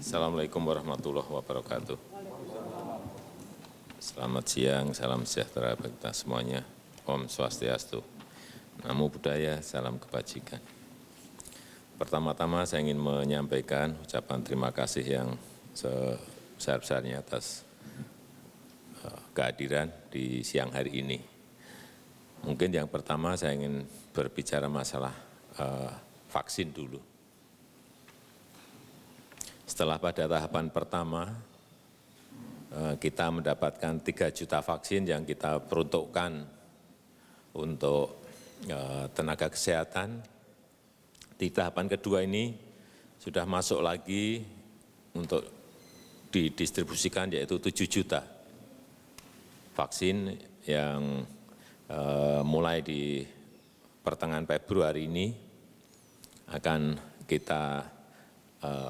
Assalamualaikum warahmatullahi wabarakatuh. Selamat siang, salam sejahtera bagi kita semuanya. Om Swastiastu, Namo Buddhaya, salam kebajikan. Pertama-tama saya ingin menyampaikan ucapan terima kasih yang sebesar-besarnya atas kehadiran di siang hari ini. Mungkin yang pertama saya ingin berbicara masalah vaksin dulu. Setelah pada tahapan pertama, kita mendapatkan 3 juta vaksin yang kita peruntukkan untuk tenaga kesehatan. Di tahapan kedua ini sudah masuk lagi untuk didistribusikan yaitu 7 juta vaksin yang mulai di pertengahan Februari ini akan kita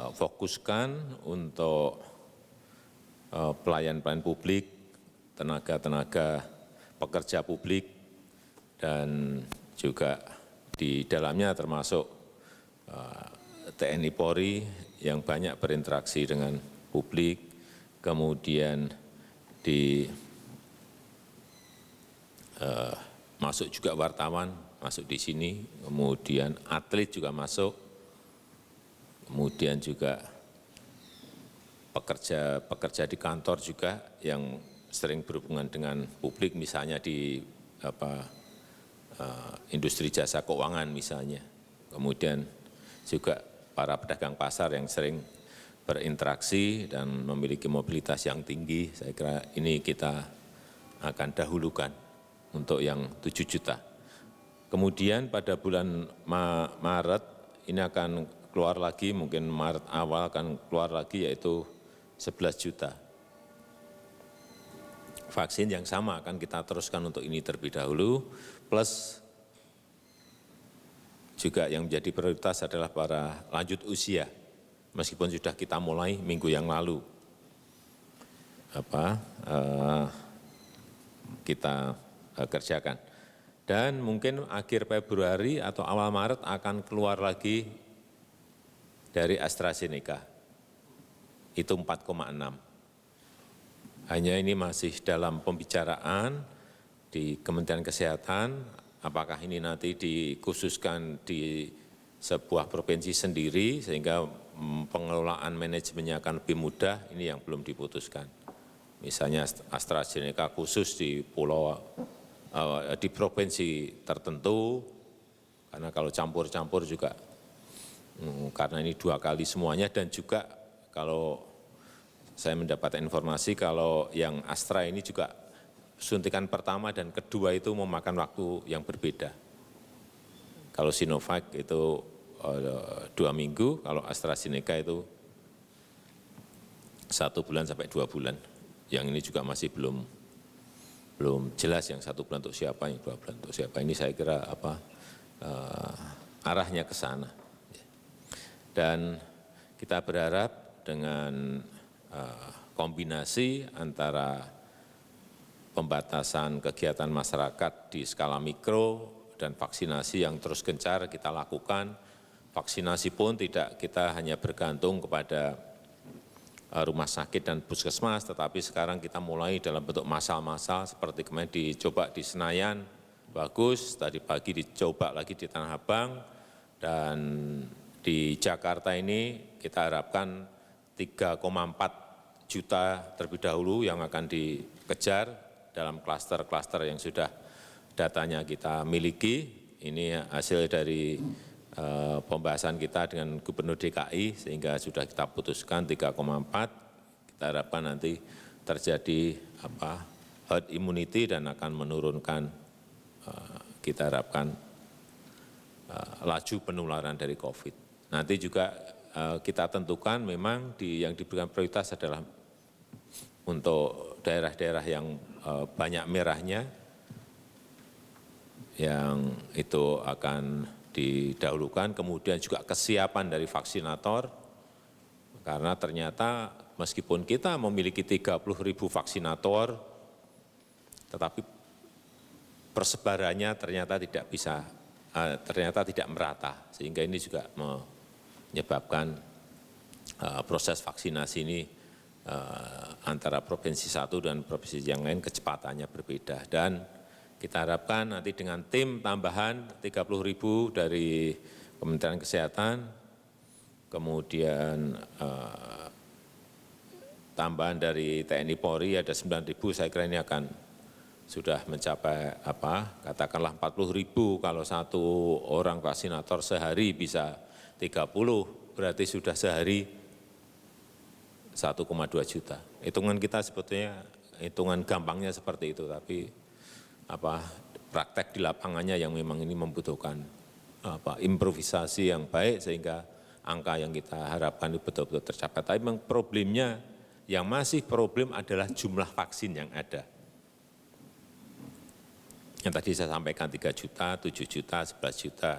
fokuskan untuk pelayan-pelayan publik, tenaga-tenaga pekerja publik, dan juga di dalamnya termasuk TNI Polri yang banyak berinteraksi dengan publik, kemudian masuk juga wartawan, masuk di sini, kemudian atlet juga masuk, kemudian juga pekerja di kantor juga yang sering berhubungan dengan publik, misalnya di industri jasa keuangan misalnya. Kemudian juga para pedagang pasar yang sering berinteraksi dan memiliki mobilitas yang tinggi. Saya kira ini kita akan dahulukan untuk yang 7 juta. Kemudian pada bulan Maret ini akan keluar lagi, mungkin Maret awal akan keluar lagi yaitu 11 juta. Vaksin yang sama akan kita teruskan untuk ini terlebih dahulu, plus juga yang menjadi prioritas adalah para lanjut usia, meskipun sudah kita mulai minggu yang lalu. Kita kerjakan. Dan mungkin akhir Februari atau awal Maret akan keluar lagi dari AstraZeneca, itu 4,6. Hanya ini masih dalam pembicaraan di Kementerian Kesehatan, apakah ini nanti dikhususkan di sebuah provinsi sendiri sehingga pengelolaan manajemennya akan lebih mudah, ini yang belum diputuskan. Misalnya AstraZeneca khusus di di provinsi tertentu, karena kalau campur-campur juga karena ini 2 kali semuanya, dan juga kalau saya mendapat informasi kalau yang Astra ini juga suntikan pertama dan kedua itu memakan waktu yang berbeda. Kalau Sinovac itu 2 minggu, kalau AstraZeneca itu 1 bulan sampai 2 bulan. Yang ini juga masih belum jelas yang 1 bulan untuk siapa, yang 2 bulan untuk siapa. Ini saya kira arahnya ke sana. Dan kita berharap dengan kombinasi antara pembatasan kegiatan masyarakat di skala mikro dan vaksinasi yang terus gencar kita lakukan, vaksinasi pun tidak kita hanya bergantung kepada rumah sakit dan puskesmas, tetapi sekarang kita mulai dalam bentuk massal-massal seperti kemarin dicoba di Senayan, bagus, tadi pagi dicoba lagi di Tanah Abang, dan di Jakarta ini kita harapkan 3,4 juta terlebih dahulu yang akan dikejar dalam klaster-klaster yang sudah datanya kita miliki. Ini hasil dari pembahasan kita dengan Gubernur DKI sehingga sudah kita putuskan 3,4. Kita harapkan nanti terjadi herd immunity dan akan menurunkan, kita harapkan laju penularan dari COVID. Nanti juga kita tentukan memang yang diberikan prioritas adalah untuk daerah-daerah yang banyak merahnya, yang itu akan didahulukan, kemudian juga kesiapan dari vaksinator, karena ternyata meskipun kita memiliki 30.000 vaksinator, tetapi persebarannya ternyata tidak merata, sehingga ini juga menyebabkan proses vaksinasi ini antara provinsi satu dan provinsi yang lain kecepatannya berbeda. Dan kita harapkan nanti dengan tim tambahan 30.000 dari Kementerian Kesehatan, kemudian tambahan dari TNI Polri ada 9.000, saya kira ini akan sudah mencapai katakanlah 40.000. Kalau satu orang vaksinator sehari bisa 30, berarti sudah sehari 1,2 juta. Hitungan kita sebetulnya, hitungan gampangnya seperti itu, tapi praktek di lapangannya yang memang ini membutuhkan improvisasi yang baik sehingga angka yang kita harapkan itu betul-betul tercapai. Tapi memang problemnya, yang masih problem adalah jumlah vaksin yang ada. Yang tadi saya sampaikan 3 juta, 7 juta, 11 juta.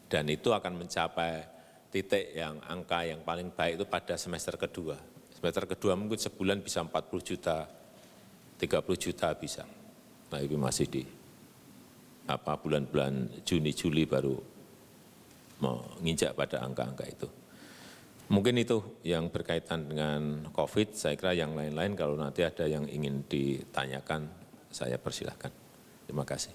Dan itu akan mencapai titik yang angka yang paling baik itu pada semester kedua. Semester kedua mungkin sebulan bisa 40 juta, 30 juta bisa. Nah itu masih di bulan-bulan Juni, Juli baru menginjak pada angka-angka itu. Mungkin itu yang berkaitan dengan COVID, saya kira yang lain-lain kalau nanti ada yang ingin ditanyakan, saya persilahkan. Terima kasih.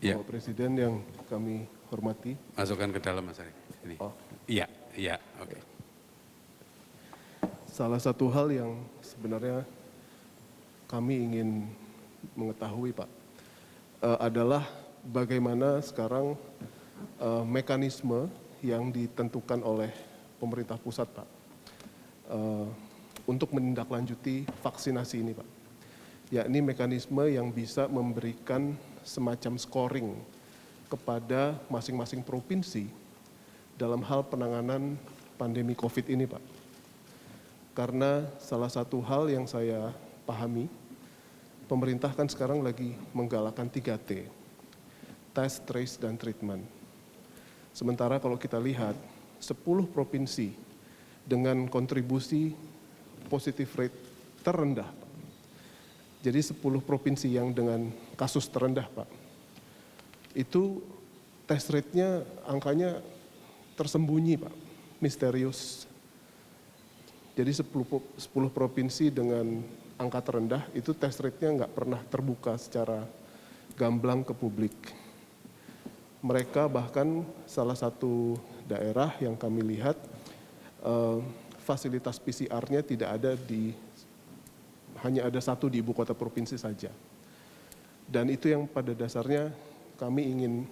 Bapak Presiden yang kami hormati. Masukkan ke dalam Mas Ari. Ini. Oh. Iya, oke. Salah satu hal yang sebenarnya kami ingin mengetahui Pak, adalah bagaimana sekarang mekanisme yang ditentukan oleh pemerintah pusat Pak, untuk menindaklanjuti vaksinasi ini Pak, yakni mekanisme yang bisa memberikan semacam scoring kepada masing-masing provinsi dalam hal penanganan pandemi COVID ini Pak. Karena salah satu hal yang saya pahami, pemerintah kan sekarang lagi menggalakkan 3T, test, trace, dan treatment. Sementara kalau kita lihat 10 provinsi dengan kontribusi positive rate terendah, Pak. Jadi 10 provinsi yang dengan kasus terendah, Pak, itu test rate-nya angkanya tersembunyi, Pak, misterius. Jadi 10 provinsi dengan angka terendah itu test rate-nya nggak pernah terbuka secara gamblang ke publik. Mereka bahkan salah satu daerah yang kami lihat fasilitas PCR-nya tidak ada hanya ada satu di ibu kota provinsi saja. Dan itu yang pada dasarnya kami ingin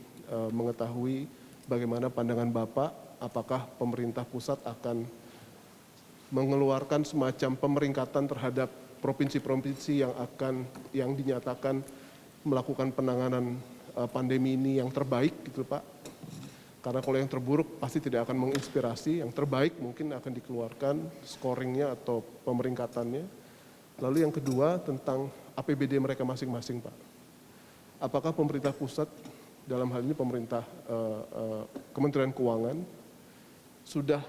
mengetahui bagaimana pandangan Bapak, apakah pemerintah pusat akan mengeluarkan semacam pemeringkatan terhadap provinsi-provinsi yang dinyatakan melakukan penanganan pandemi ini yang terbaik gitu Pak. Karena kalau yang terburuk pasti tidak akan menginspirasi, yang terbaik mungkin akan dikeluarkan scoringnya atau pemeringkatannya. Lalu yang kedua tentang APBD mereka masing-masing Pak. Apakah pemerintah pusat, dalam hal ini pemerintah Kementerian Keuangan, sudah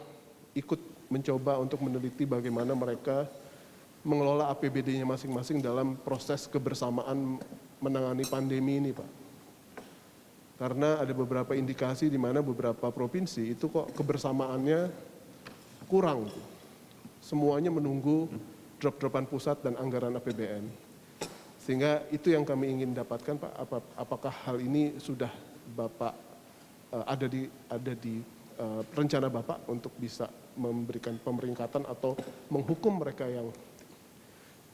ikut mencoba untuk meneliti bagaimana mereka mengelola APBD-nya masing-masing dalam proses kebersamaan menangani pandemi ini Pak. Karena ada beberapa indikasi di mana beberapa provinsi itu kok kebersamaannya kurang. Semuanya menunggu drop-dropan pusat dan anggaran APBN. Sehingga itu yang kami ingin dapatkan Pak, apakah hal ini sudah Bapak ada di rencana Bapak untuk bisa memberikan pemeringkatan atau menghukum mereka yang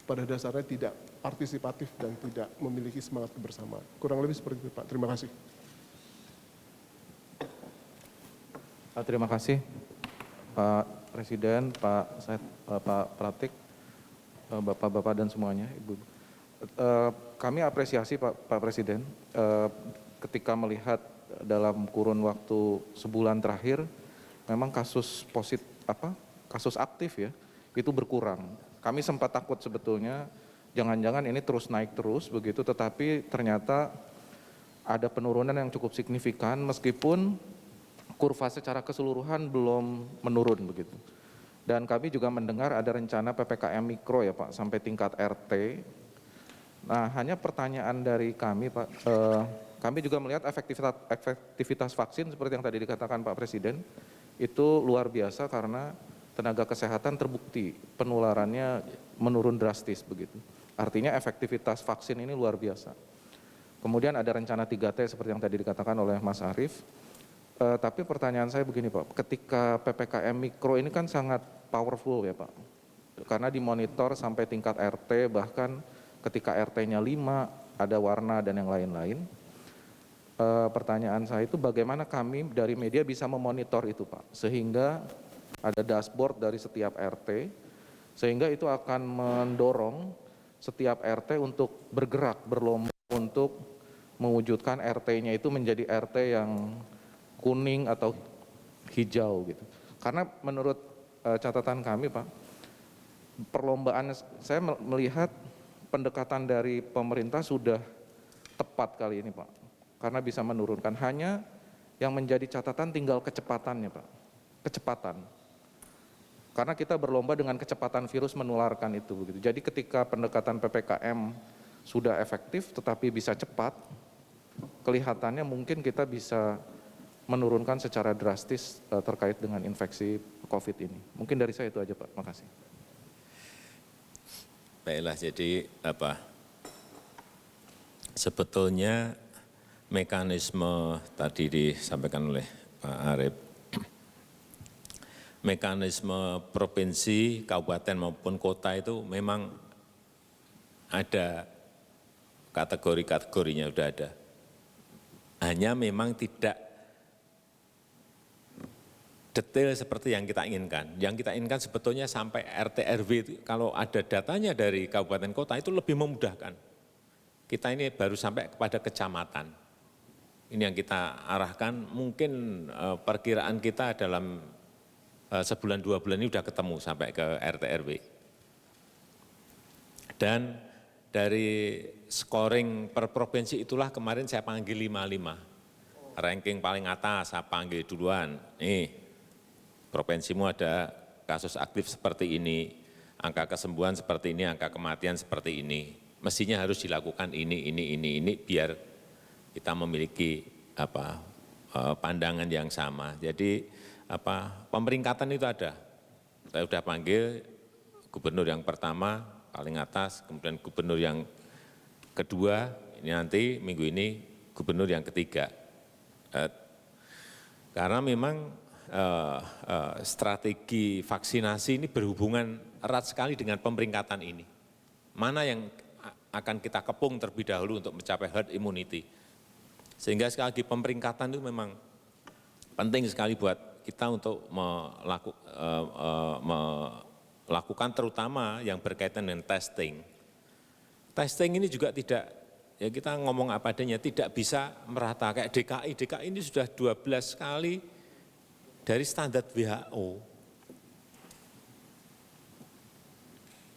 pada dasarnya tidak partisipatif dan tidak memiliki semangat kebersamaan. Kurang lebih seperti itu Pak. Terima kasih. Terima kasih Pak Presiden, Pak Pratik, Bapak-Bapak dan semuanya, Ibu. Kami apresiasi Pak Presiden ketika melihat dalam kurun waktu sebulan terakhir memang kasus aktif ya itu berkurang. Kami sempat takut sebetulnya jangan-jangan ini terus naik terus begitu, tetapi ternyata ada penurunan yang cukup signifikan meskipun kurva secara keseluruhan belum menurun begitu. Dan kami juga mendengar ada rencana PPKM mikro ya Pak sampai tingkat RT. Nah hanya pertanyaan dari kami Pak, kami juga melihat efektivitas vaksin seperti yang tadi dikatakan Pak Presiden itu luar biasa karena tenaga kesehatan terbukti penularannya menurun drastis begitu. Artinya efektivitas vaksin ini luar biasa. Kemudian ada rencana 3T seperti yang tadi dikatakan oleh Mas Arief. Tapi pertanyaan saya begini Pak, ketika PPKM Mikro ini kan sangat powerful ya Pak. Karena dimonitor sampai tingkat RT, bahkan ketika RT-nya 5, ada warna dan yang lain-lain. Pertanyaan saya itu bagaimana kami dari media bisa memonitor itu Pak, sehingga ada dashboard dari setiap RT, sehingga itu akan mendorong setiap RT untuk bergerak, berlomba untuk mewujudkan RT-nya itu menjadi RT yang kuning atau hijau gitu. Karena menurut catatan kami Pak, perlombaan saya melihat pendekatan dari pemerintah sudah tepat kali ini Pak, karena bisa menurunkan. Hanya yang menjadi catatan tinggal kecepatannya Pak, kecepatan. Karena kita berlomba dengan kecepatan virus menularkan itu begitu. Jadi ketika pendekatan PPKM sudah efektif tetapi bisa cepat, kelihatannya mungkin kita bisa menurunkan secara drastis terkait dengan infeksi COVID ini. Mungkin dari saya itu aja Pak, makasih. Baiklah, jadi sebetulnya mekanisme tadi disampaikan oleh Pak Arief, mekanisme provinsi, kabupaten maupun kota itu memang ada kategori-kategorinya, sudah ada. Hanya memang tidak detail seperti yang kita inginkan. Yang kita inginkan sebetulnya sampai RT RW itu, kalau ada datanya dari kabupaten kota itu lebih memudahkan. Kita ini baru sampai kepada kecamatan. Ini yang kita arahkan, mungkin perkiraan kita dalam sebulan 2 bulan ini sudah ketemu sampai ke RT RW. Dan dari scoring per provinsi itulah kemarin saya panggil 55. Ranking paling atas saya panggil duluan. Nih, provinsimu ada kasus aktif seperti ini, angka kesembuhan seperti ini, angka kematian seperti ini. Mestinya harus dilakukan ini, biar kita memiliki pandangan yang sama. Jadi pemeringkatan itu ada. Saya sudah panggil gubernur yang pertama paling atas, kemudian gubernur yang kedua, ini nanti minggu ini gubernur yang ketiga. Karena memang strategi vaksinasi ini berhubungan erat sekali dengan pemeringkatan ini. Mana yang akan kita kepung terlebih dahulu untuk mencapai herd immunity. Sehingga sekali lagi pemeringkatan itu memang penting sekali buat kita untuk melakukan terutama yang berkaitan dengan testing. Testing ini juga tidak, ya kita ngomong apa adanya, tidak bisa merata. Kayak DKI ini sudah 12 kali dari standar WHO.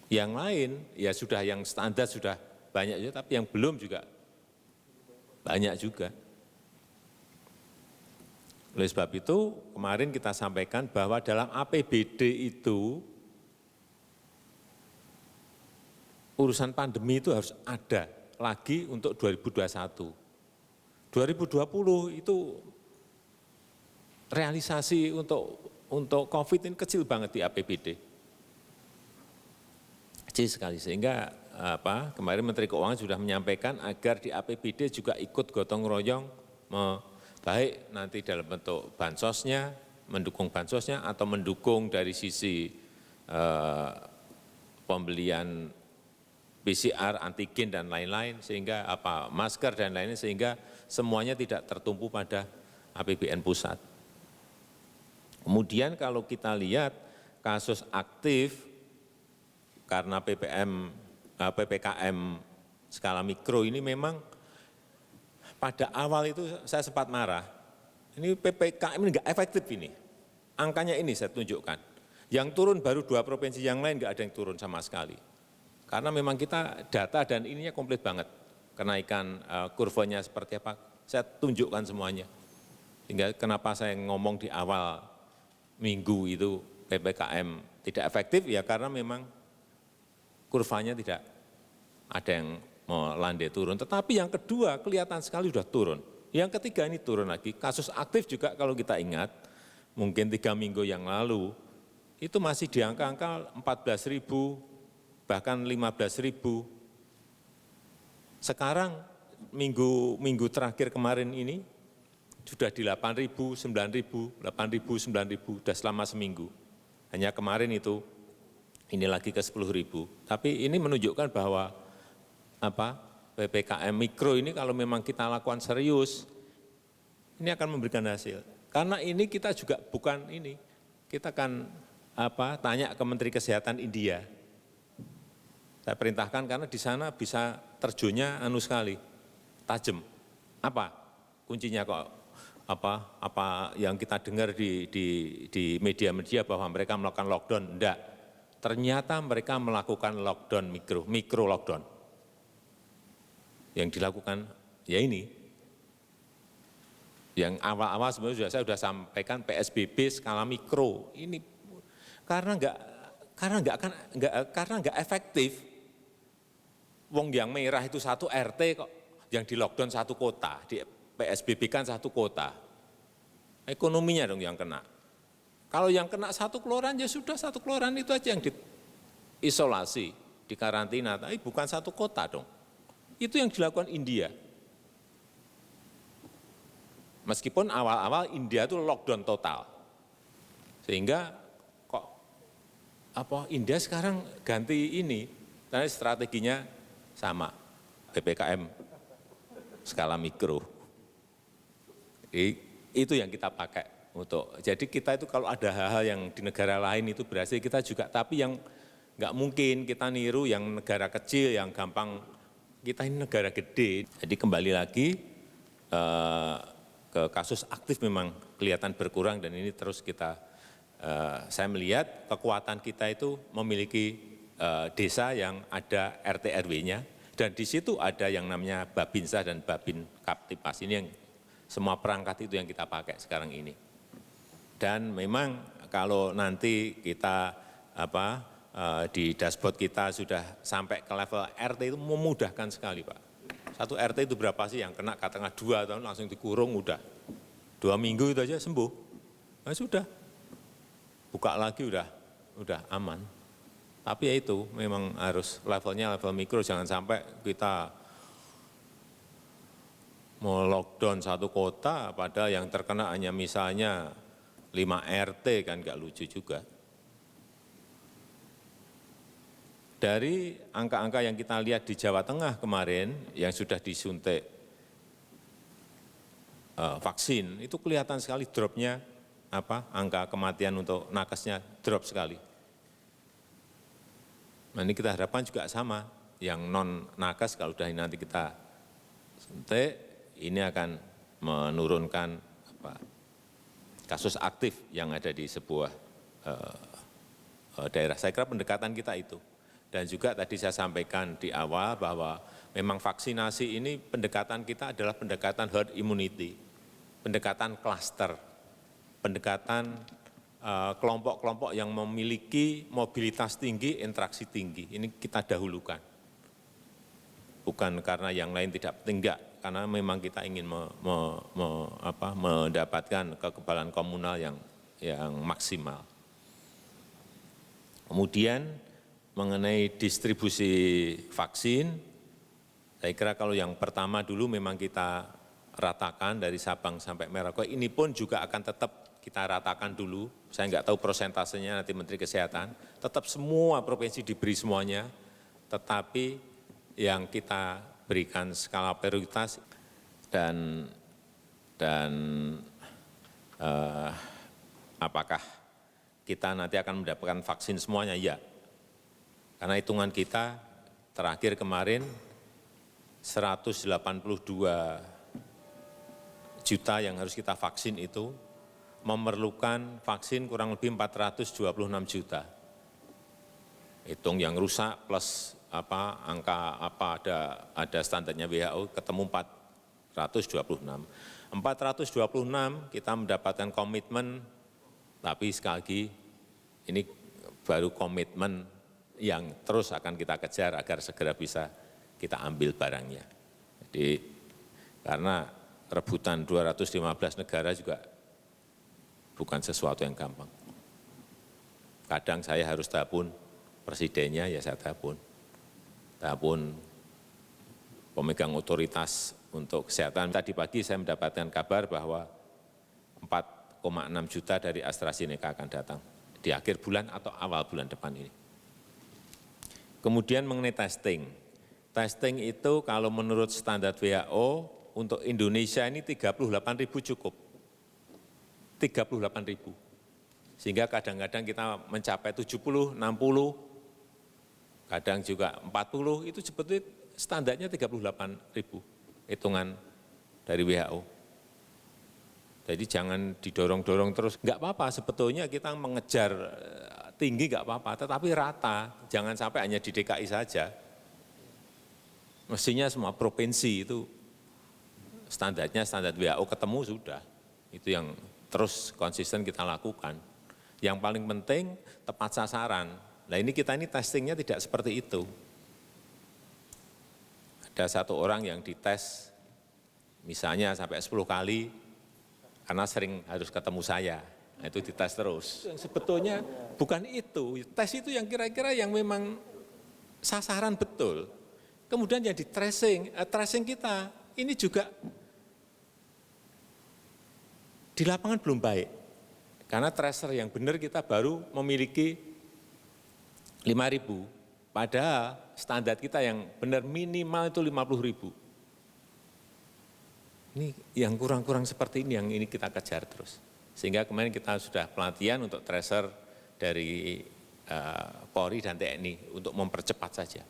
Yang lain ya sudah, yang standar sudah banyak juga, tapi yang belum juga banyak juga. Oleh sebab itu kemarin kita sampaikan bahwa dalam APBD itu urusan pandemi itu harus ada lagi untuk 2021. 2020 itu realisasi untuk COVID ini kecil banget di APBD. Kecil sekali, sehingga kemarin Menteri Keuangan sudah menyampaikan agar di APBD juga ikut gotong royong, baik nanti dalam bentuk bansosnya, mendukung bansosnya, atau mendukung dari sisi pembelian PCR, antigen dan lain-lain, sehingga masker dan lain-lain, sehingga semuanya tidak tertumpu pada APBN pusat. Kemudian kalau kita lihat kasus aktif karena PPKM skala mikro ini memang pada awal itu saya sempat marah. Ini PPKM ini enggak efektif ini. Angkanya ini saya tunjukkan. Yang turun baru 2 provinsi, yang lain enggak ada yang turun sama sekali. Karena memang kita data dan ininya komplit banget. Kenaikan kurvanya seperti apa, saya tunjukkan semuanya. Sehingga kenapa saya ngomong di awal minggu itu PPKM tidak efektif, ya karena memang kurvanya tidak ada yang melandai turun. Tetapi yang kedua kelihatan sekali sudah turun. Yang ketiga ini turun lagi. Kasus aktif juga kalau kita ingat, mungkin 3 minggu yang lalu, itu masih di angka-angka 14.000, bahkan 15.000. Sekarang minggu terakhir kemarin ini sudah di 8.000, 9.000, 8.000, 9.000, sudah selama seminggu. Hanya kemarin itu, ini lagi ke 10.000. Tapi ini menunjukkan bahwa PPKM Mikro ini kalau memang kita lakukan serius, ini akan memberikan hasil. Karena ini kita juga bukan ini, kita akan tanya ke Menteri Kesehatan India. Saya perintahkan karena di sana bisa terjunnya sekali, tajam. Apa kuncinya kok? Apa yang kita dengar di media-media bahwa mereka melakukan lockdown? Enggak. Ternyata mereka melakukan lockdown mikro lockdown. Yang dilakukan ya ini. Yang awal-awal sebenarnya saya sudah sampaikan PSBB skala mikro. Ini karena enggak efektif. Wong yang merah itu satu RT kok, yang di lockdown satu kota, di PSBB kan satu kota. Ekonominya dong yang kena. Kalau yang kena satu kelurahan ya sudah satu kelurahan itu aja yang diisolasi, dikarantina, tapi bukan satu kota dong. Itu yang dilakukan India. Meskipun awal-awal India itu lockdown total. Sehingga kok India sekarang ganti ini, karena strateginya sama, PPKM skala mikro. Itu yang kita pakai untuk. Jadi kita itu kalau ada hal-hal yang di negara lain itu berhasil kita juga, tapi yang nggak mungkin kita niru yang negara kecil yang gampang, kita ini negara gede. Jadi kembali lagi ke kasus aktif memang kelihatan berkurang dan ini terus kita, saya melihat kekuatan kita itu memiliki desa yang ada RT RW-nya dan di situ ada yang namanya Babinsa dan Babin Kaptipas. Ini yang semua perangkat itu yang kita pakai sekarang ini. Dan memang kalau nanti kita di dashboard kita sudah sampai ke level RT itu memudahkan sekali Pak. Satu RT itu berapa sih yang kena katakanlah 2 tahun langsung dikurung udah. 2 minggu itu aja sembuh. Nah sudah. Buka lagi udah aman. Tapi ya itu memang harus levelnya level mikro, jangan sampai kita mau lockdown satu kota padahal yang terkena hanya misalnya 5 RT kan nggak lucu juga. Dari angka-angka yang kita lihat di Jawa Tengah kemarin yang sudah disuntik vaksin, itu kelihatan sekali dropnya angka kematian untuk nakesnya drop sekali. Nah ini kita harapkan juga sama, yang non nakes kalau sudah nanti kita suntik, ini akan menurunkan kasus aktif yang ada di sebuah daerah. Saya kira pendekatan kita itu. Dan juga tadi saya sampaikan di awal bahwa memang vaksinasi ini pendekatan kita adalah pendekatan herd immunity, pendekatan klaster, pendekatan kelompok-kelompok yang memiliki mobilitas tinggi, interaksi tinggi. Ini kita dahulukan. Bukan karena yang lain tidak penting, enggak. Karena memang kita ingin mendapatkan kekebalan komunal yang maksimal. Kemudian mengenai distribusi vaksin, saya kira kalau yang pertama dulu memang kita ratakan dari Sabang sampai Merauke, ini pun juga akan tetap kita ratakan dulu, saya enggak tahu persentasenya nanti Menteri Kesehatan, tetap semua provinsi diberi semuanya, tetapi yang kita berikan skala prioritas dan apakah kita nanti akan mendapatkan vaksin semuanya? Ya, karena hitungan kita terakhir kemarin 182 juta yang harus kita vaksin itu memerlukan vaksin kurang lebih 426 juta. Hitung yang rusak plus angka ada standarnya WHO ketemu 426. 426 kita mendapatkan komitmen, tapi sekali lagi ini baru komitmen yang terus akan kita kejar agar segera bisa kita ambil barangnya. Jadi karena rebutan 215 negara juga bukan sesuatu yang gampang. Kadang saya harus telepon presidennya, ya saya telepon pemegang otoritas untuk kesehatan. Tadi pagi saya mendapatkan kabar bahwa 4,6 juta dari AstraZeneca akan datang di akhir bulan atau awal bulan depan ini. Kemudian mengenai testing. Testing itu kalau menurut standar WHO untuk Indonesia ini 38.000 cukup. 38.000. Sehingga kadang-kadang kita mencapai 70, 60, kadang juga 40, itu sebetulnya standarnya 38.000 hitungan dari WHO. Jadi jangan didorong-dorong terus, enggak apa-apa sebetulnya kita mengejar tinggi enggak apa-apa, tetapi rata, jangan sampai hanya di DKI saja. Mestinya semua provinsi itu standarnya standar WHO ketemu sudah, itu yang terus konsisten kita lakukan. Yang paling penting tepat sasaran. Nah ini kita ini testingnya tidak seperti itu. Ada satu orang yang dites misalnya sampai 10 kali karena sering harus ketemu saya. Nah, itu dites terus. Yang sebetulnya bukan itu. Tes itu yang kira-kira yang memang sasaran betul. Kemudian yang di tracing kita ini juga di lapangan belum baik. Karena tracer yang benar kita baru memiliki 5.000, padahal standar kita yang benar minimal itu 50.000. Ini yang kurang-kurang seperti ini yang ini kita kejar terus. Sehingga kemarin kita sudah pelatihan untuk tracer dari Polri dan TNI untuk mempercepat saja.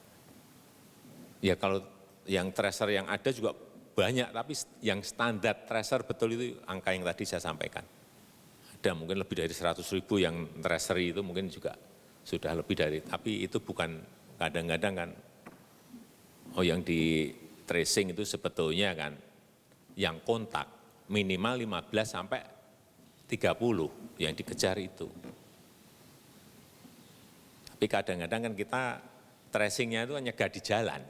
Ya kalau yang tracer yang ada juga banyak, tapi yang standar tracer betul itu angka yang tadi saya sampaikan. Ada mungkin lebih dari 100.000 yang tracer itu mungkin juga sudah lebih dari, tapi itu bukan kadang-kadang kan, yang di tracing itu sebetulnya kan, yang kontak minimal 15 sampai 30 yang dikejar itu. Tapi kadang-kadang kan kita tracingnya itu hanya gak di jalan.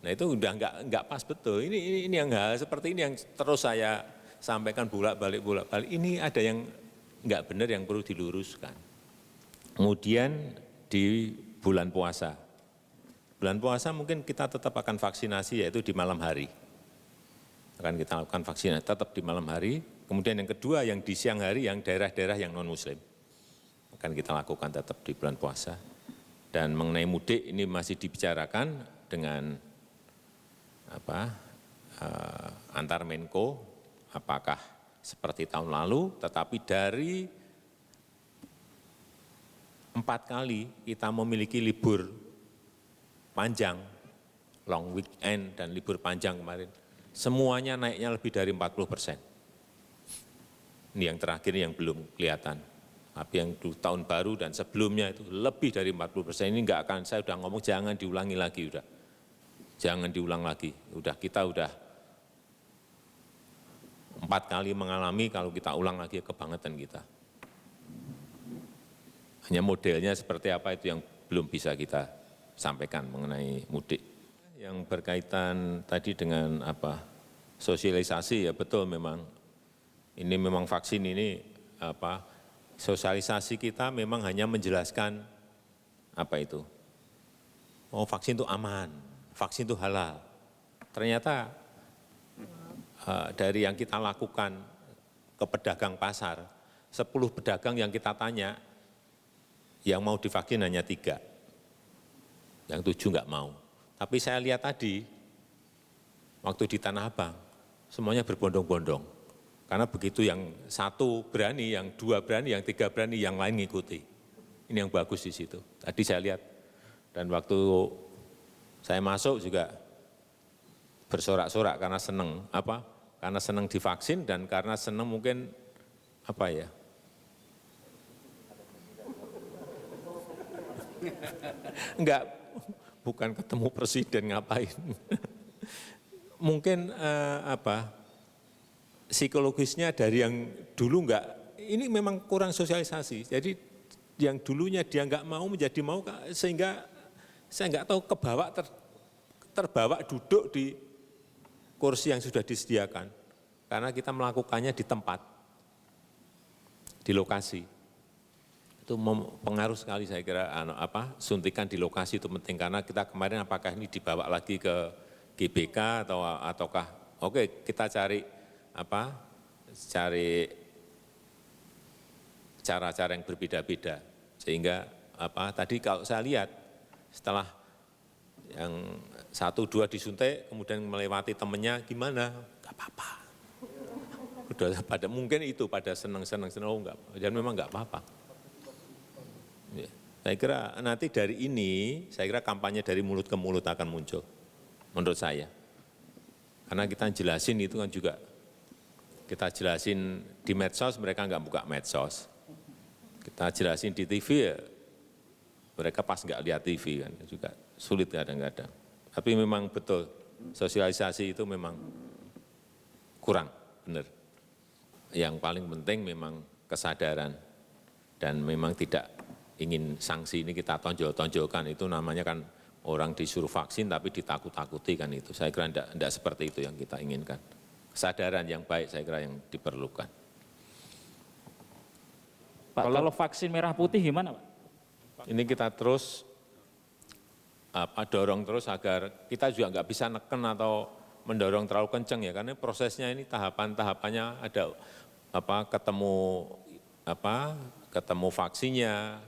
Nah itu udah enggak pas betul. Ini yang hal seperti ini yang terus saya sampaikan bolak-balik. Ini ada yang enggak benar yang perlu diluruskan. Kemudian di bulan puasa. Bulan puasa mungkin kita tetap akan vaksinasi yaitu di malam hari. Akan kita lakukan vaksinasi tetap di malam hari. Kemudian yang kedua yang di siang hari yang daerah-daerah yang non-muslim. Akan kita lakukan tetap di bulan puasa. Dan mengenai mudik ini masih dibicarakan dengan antar Menko, apakah seperti tahun lalu, tetapi dari 4 kali kita memiliki libur panjang, long weekend dan libur panjang kemarin, semuanya naiknya lebih dari 40%. Ini yang terakhir yang belum kelihatan. Tapi yang tahun baru dan sebelumnya itu lebih dari 40%. Ini enggak akan, saya sudah ngomong jangan diulangi lagi udah. Jangan diulang lagi, kita udah 4 kali mengalami, kalau kita ulang lagi kebangetan kita. Hanya modelnya seperti apa itu yang belum bisa kita sampaikan mengenai mudik. Yang berkaitan tadi dengan sosialisasi, ya betul memang, ini memang vaksin ini sosialisasi kita memang hanya menjelaskan vaksin itu aman. Vaksin itu halal. Ternyata dari yang kita lakukan ke pedagang pasar, 10 pedagang yang kita tanya, yang mau divaksin hanya 3. Yang 7 enggak mau. Tapi saya lihat tadi, waktu di Tanah Abang, semuanya berbondong-bondong. Karena begitu yang 1 berani, yang 2 berani, yang 3 berani, yang lain ngikuti. Ini yang bagus di situ. Tadi saya lihat, dan waktu saya masuk juga bersorak-sorak karena senang, karena senang divaksin dan karena senang mungkin enggak, bukan ketemu presiden ngapain. Mungkin psikologisnya dari yang dulu enggak, ini memang kurang sosialisasi. Jadi yang dulunya dia enggak mau menjadi mau, sehingga saya enggak tahu terbawa duduk di kursi yang sudah disediakan. Karena kita melakukannya di tempat. di lokasi. Itu pengaruh sekali saya kira suntikan di lokasi itu penting karena kita kemarin apakah ini dibawa lagi ke GBK ataukah oke kita cari cara-cara yang berbeda-beda sehingga tadi kalau saya lihat setelah yang 1-2 disuntik kemudian melewati temennya gimana nggak apa-apa udah pada mungkin itu pada senang oh enggak dan memang nggak apa-apa ya. Saya kira nanti dari ini saya kira kampanye dari mulut ke mulut akan muncul menurut saya karena kita jelasin itu kan juga kita jelasin di medsos mereka nggak buka medsos kita jelasin di TV ya mereka pas nggak lihat TV kan juga sulit kadang-kadang tapi memang betul sosialisasi itu memang kurang benar yang paling penting memang kesadaran dan memang tidak ingin sanksi ini kita tonjol-tonjolkan itu namanya kan orang disuruh vaksin tapi ditakut-takuti kan itu saya kira tidak seperti itu yang kita inginkan kesadaran yang baik saya kira yang diperlukan. Pak, kalau vaksin merah putih gimana Pak? Ini kita terus dorong terus agar kita juga nggak bisa neken atau mendorong terlalu kenceng ya karena prosesnya ini tahapannya ada ketemu vaksinnya,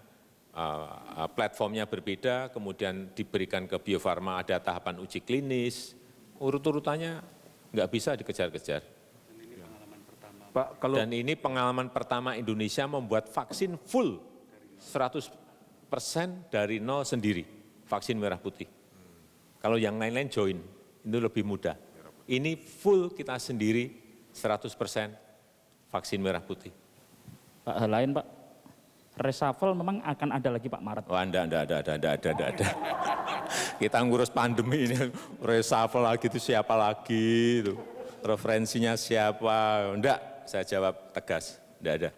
platformnya berbeda, kemudian diberikan ke Bio Farma ada tahapan uji klinis, urut-urutannya nggak bisa dikejar-kejar. Pak, kalau Dan ini pengalaman pertama Indonesia membuat vaksin full 100% dari nol sendiri, vaksin merah putih. Kalau yang lain-lain join, itu lebih mudah. Ini full kita sendiri 100% vaksin merah putih. Pak, hal lain Pak, reshuffle memang akan ada lagi Pak Maret. Oh, enggak ada. Kita ngurus pandemi ini, reshuffle lagi itu siapa lagi, itu referensinya siapa, enggak, saya jawab tegas, enggak ada.